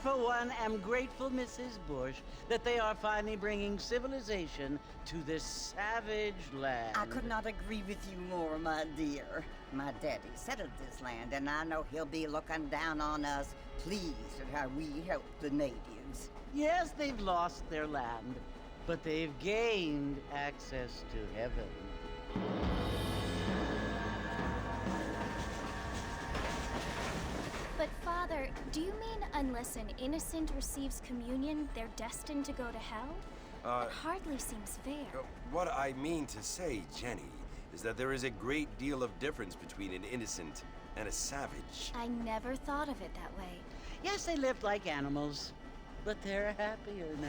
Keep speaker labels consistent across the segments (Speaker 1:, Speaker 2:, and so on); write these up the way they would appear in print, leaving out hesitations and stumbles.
Speaker 1: for one, am grateful, Mrs. Bush, that they are finally bringing civilization to this savage land.
Speaker 2: I could not agree with you more, my dear. My daddy settled this land, and I know he'll be looking down on us, pleased at how we help the natives.
Speaker 1: Yes, they've lost their land, but they've gained access to heaven.
Speaker 3: But Father, do you mean unless an innocent receives communion, they're destined to go to hell? That hardly seems fair.
Speaker 4: What I mean to say, Jenny, is that there is a great deal of difference between an innocent and a savage.
Speaker 3: I never thought of it that way.
Speaker 1: Yes, they lived like animals, but they're happier now.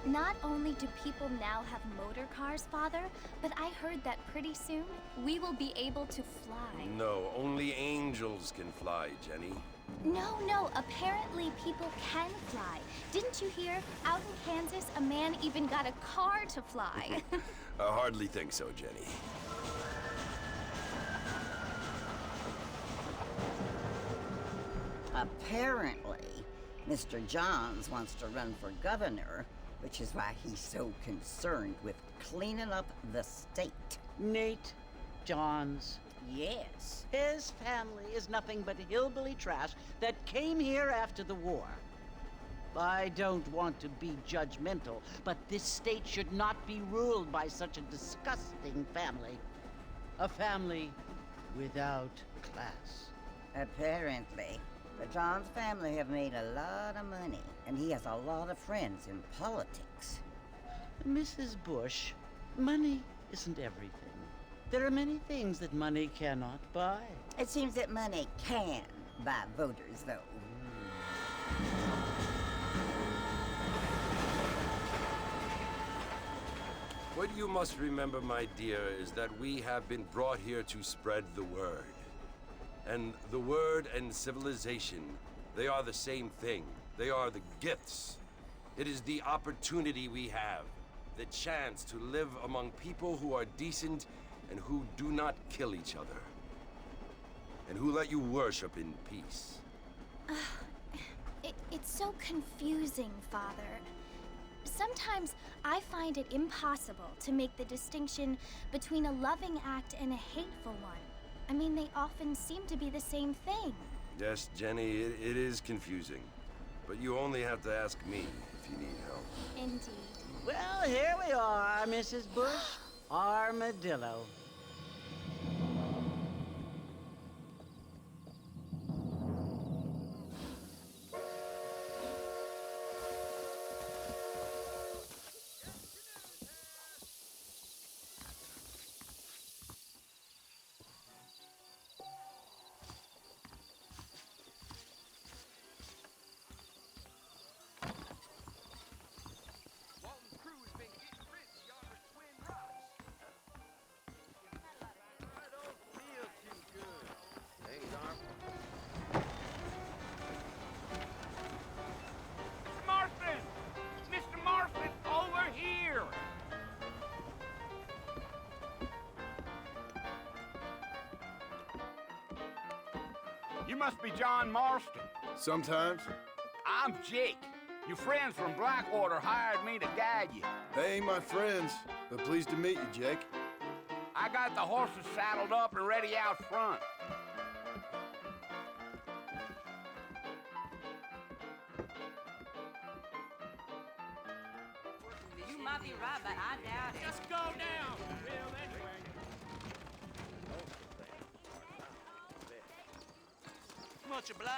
Speaker 3: Not only do people now have motor cars, Father, but I heard that pretty soon we will be able to fly.
Speaker 4: No, only angels can fly, Jenny.
Speaker 3: No, apparently people can fly. Didn't you hear? Out in Kansas, a man even got a car to fly.
Speaker 4: I hardly think so, Jenny.
Speaker 2: Apparently, Mr. Johns wants to run for governor, which is why he's so concerned with cleaning up the state.
Speaker 1: Nate Johns.
Speaker 2: Yes.
Speaker 1: His family is nothing but hillbilly trash that came here after the war. I don't want to be judgmental, but this state should not be ruled by such a disgusting family. A family without class.
Speaker 2: Apparently. The Johns family have made a lot of money, and he has a lot of friends in politics.
Speaker 1: Mrs. Bush, money isn't everything. There are many things that money cannot buy.
Speaker 2: It seems that money can buy voters, though.
Speaker 4: What you must remember, my dear, is that we have been brought here to spread the word. And the word and civilization, they are the same thing. They are the gifts. It is the opportunity we have, the chance to live among people who are decent and who do not kill each other, and who let you worship in peace.
Speaker 3: It's so confusing, Father. Sometimes I find it impossible to make the distinction between a loving act and a hateful one. I mean, they often seem to be the same thing.
Speaker 4: Yes, Jenny, it is confusing. But you only have to ask me if you need help.
Speaker 3: Indeed.
Speaker 1: Well, here we are, Mrs. Bush. Armadillo.
Speaker 5: You must be John Marston.
Speaker 6: Sometimes.
Speaker 5: I'm Jake. Your friends from Blackwater hired me to guide you.
Speaker 6: They ain't my friends, but pleased to meet you, Jake.
Speaker 5: I got the horses saddled up and ready out front.
Speaker 7: You might be right, but I doubt it.
Speaker 8: Just go down. Well, anyway. Much obliged.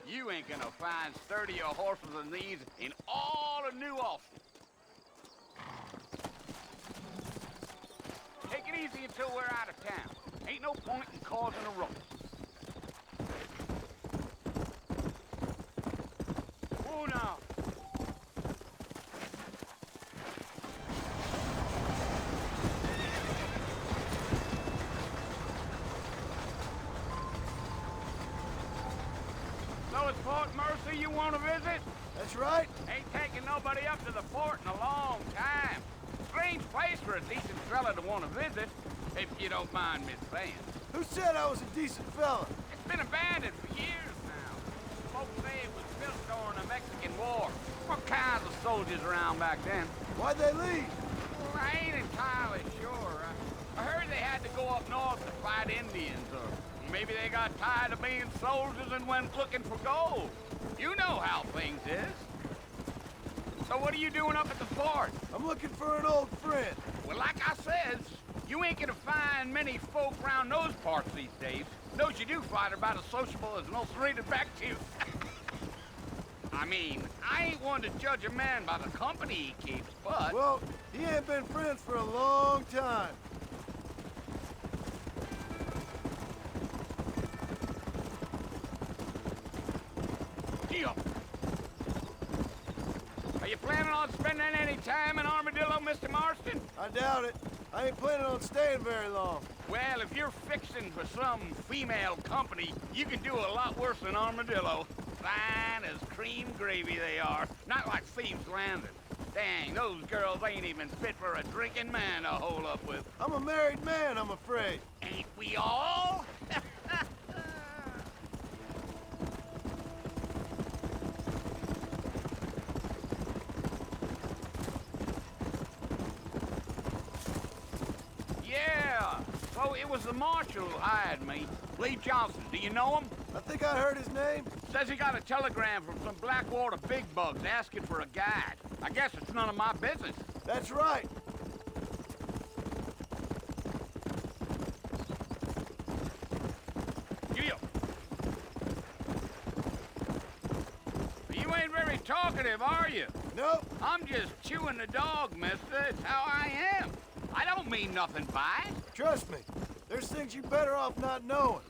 Speaker 5: You ain't gonna find sturdier horses than these in all of New Austin. Take it easy until we're out of town. Ain't no point in causing a ruckus. Whoa now. So it's Fort Mercy you want to visit?
Speaker 6: That's right.
Speaker 5: Ain't taking taken nobody up to the fort in a long time. Strange place for a decent fella to want to visit, if you don't mind me saying.
Speaker 6: Who said I was a decent fella?
Speaker 5: It's been abandoned for years now. Folks say it was built during the Mexican War. What kinds of soldiers around back then?
Speaker 6: Why'd they leave?
Speaker 5: Well, I ain't entirely sure. I heard they had to go up north to fight Indians, or maybe they got tired of being soldiers and went looking for gold. You know how things is. So what are you doing up at the fort?
Speaker 6: I'm looking for an old friend.
Speaker 5: Well, like I says, you ain't gonna find many folk around those parts these days. Those you do find are about as sociable as an old serrated back tooth. I mean, I ain't one to judge a man by the company he keeps, but...
Speaker 6: Well, he ain't been friends for a long time.
Speaker 5: Are you planning on spending any time in Armadillo, Mr. Marston?
Speaker 6: I doubt it. I ain't planning on staying very long.
Speaker 5: Well, if you're fixing for some female company, you can do a lot worse than Armadillo. Fine as cream gravy they are. Not like Thieves' Landing. Dang, those girls ain't even fit for a drinking man to hole up with.
Speaker 6: I'm a married man, I'm afraid.
Speaker 5: Ain't we all? Yeah, so it was the marshal who hired me. Lee Johnson, do you know him?
Speaker 6: I think I heard his name.
Speaker 5: Says he got a telegram from some Blackwater big bugs asking for a guide. I guess it's none of my business.
Speaker 6: That's right.
Speaker 5: You ain't very talkative, are you?
Speaker 6: Nope.
Speaker 5: I'm just chewing the dog, mister. It's how I am. I don't mean nothing by it.
Speaker 6: Trust me. There's things you're better off not knowing.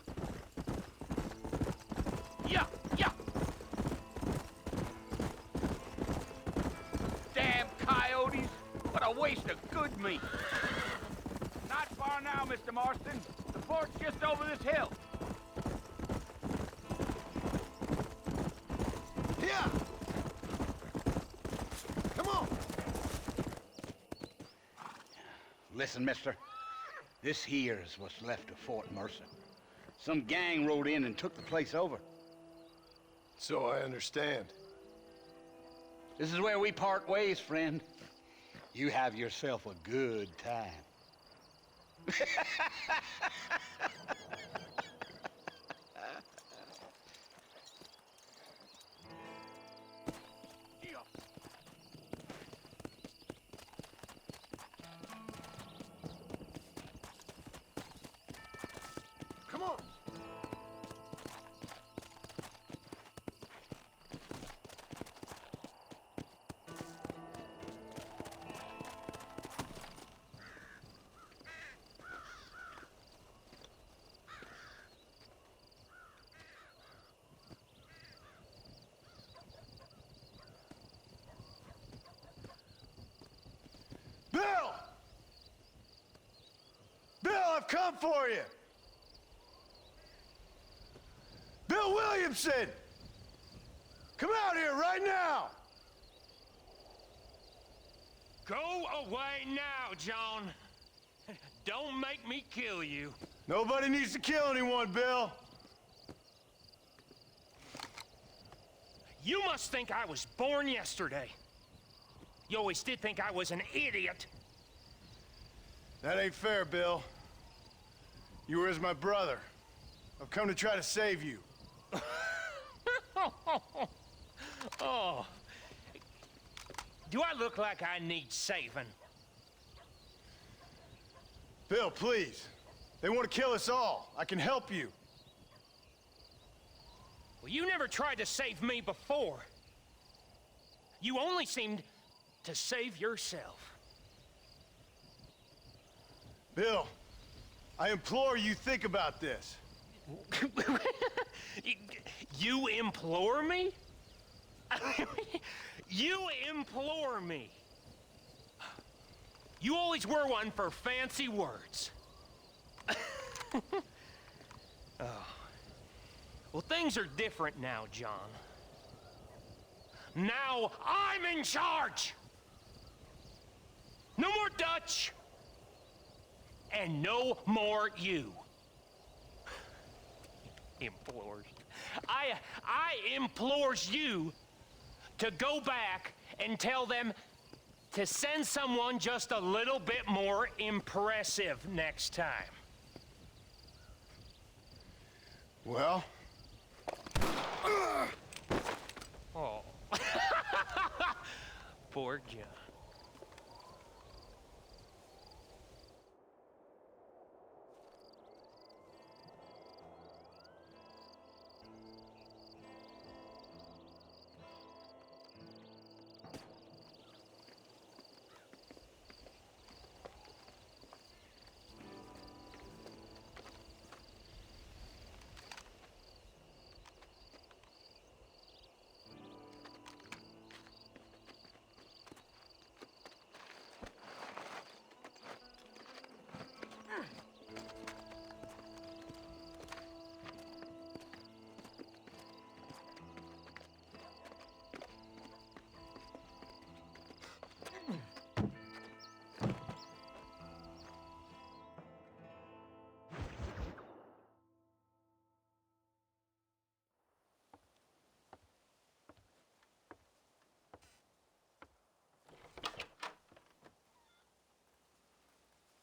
Speaker 5: Yeah. Damn coyotes. What a waste of good meat. Not far now, Mr. Marston. The fort's just over this hill.
Speaker 6: Yeah. Come on.
Speaker 5: Listen, mister. This here is what's left of Fort Mercer. Some gang rode in and took the place over.
Speaker 6: So I understand.
Speaker 5: This is where we part ways, friend. You have yourself a good time.
Speaker 6: Come on. Bill! Bill, I've come for you! Bill Williamson! Come out here right now!
Speaker 8: Go away now, John. Don't make me kill you.
Speaker 6: Nobody needs to kill anyone, Bill.
Speaker 8: You must think I was born yesterday. You always did think I was an idiot.
Speaker 6: That ain't fair, Bill. You were as my brother. I've come to try to save you.
Speaker 8: Oh. Do I look like I need saving?
Speaker 6: Bill, please. They want to kill us all. I can help you.
Speaker 8: Well, you never tried to save me before. You only seemed to save yourself.
Speaker 6: Bill, I implore you think about this.
Speaker 8: You implore me? You implore me. You always were one for fancy words. Oh. Well, things are different now, John. Now I'm in charge! No more Dutch! And no more you. Implores. I implores you to go back and tell them to send someone just a little bit more impressive next time.
Speaker 6: Well?
Speaker 8: Oh. Poor John.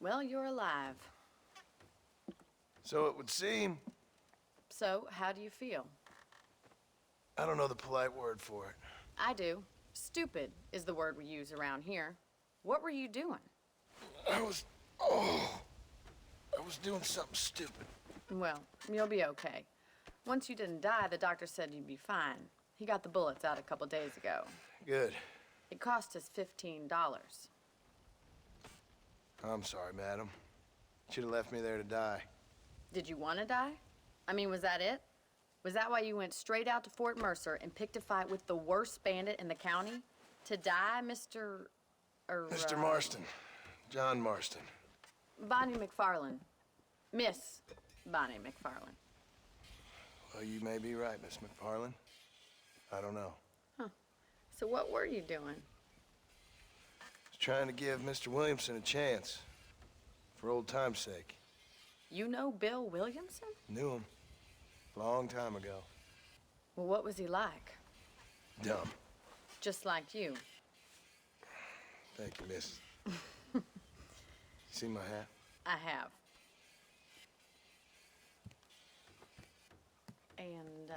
Speaker 7: Well, you're alive.
Speaker 6: So it would seem.
Speaker 7: So, how do you feel?
Speaker 6: I don't know the polite word for it.
Speaker 7: I do. Stupid is the word we use around here. What were you doing?
Speaker 6: I was doing something stupid.
Speaker 7: Well, you'll be okay. Once you didn't die, the doctor said you'd be fine. He got the bullets out a couple days ago.
Speaker 6: Good.
Speaker 7: It cost us $15.
Speaker 6: I'm sorry, madam. Should have left me there to die.
Speaker 7: Did you want to die? I mean, was that it? Was that why you went straight out to Fort Mercer and picked a fight with the worst bandit in the county? To die, Mr.
Speaker 6: Mr. Marston. John Marston.
Speaker 7: Bonnie McFarland. Miss Bonnie McFarland.
Speaker 6: Well, you may be right, Miss McFarland. I don't know.
Speaker 7: Huh. So what were you doing?
Speaker 6: I was trying to give Mr. Williamson a chance. For old time's sake.
Speaker 7: You know Bill Williamson?
Speaker 6: Knew him. Long time ago.
Speaker 7: Well, what was he like?
Speaker 6: Dumb.
Speaker 7: Just like you.
Speaker 6: Thank you, miss. You see my hat?
Speaker 7: I have. And,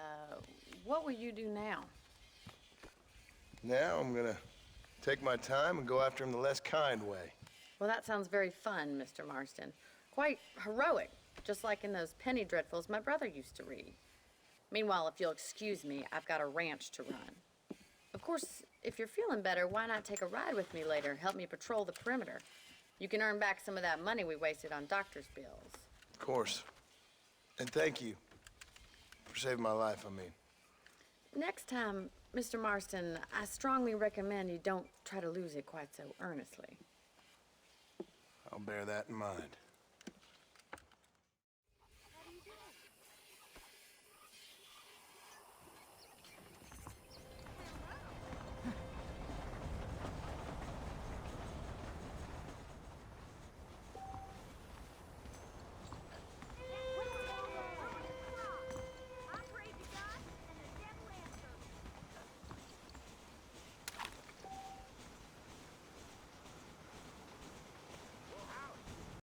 Speaker 7: what will you do now?
Speaker 6: Now I'm gonna take my time and go after him the less kind way.
Speaker 7: Well, that sounds very fun, Mr. Marston. Quite heroic, just like in those penny dreadfuls my brother used to read. Meanwhile, if you'll excuse me, I've got a ranch to run. Of course, if you're feeling better, why not take a ride with me later and help me patrol the perimeter? You can earn back some of that money we wasted on doctor's bills.
Speaker 6: Of course. And thank you for saving my life, I mean.
Speaker 7: Next time, Mr. Marston, I strongly recommend you don't try to lose it quite so earnestly.
Speaker 6: I'll bear that in mind.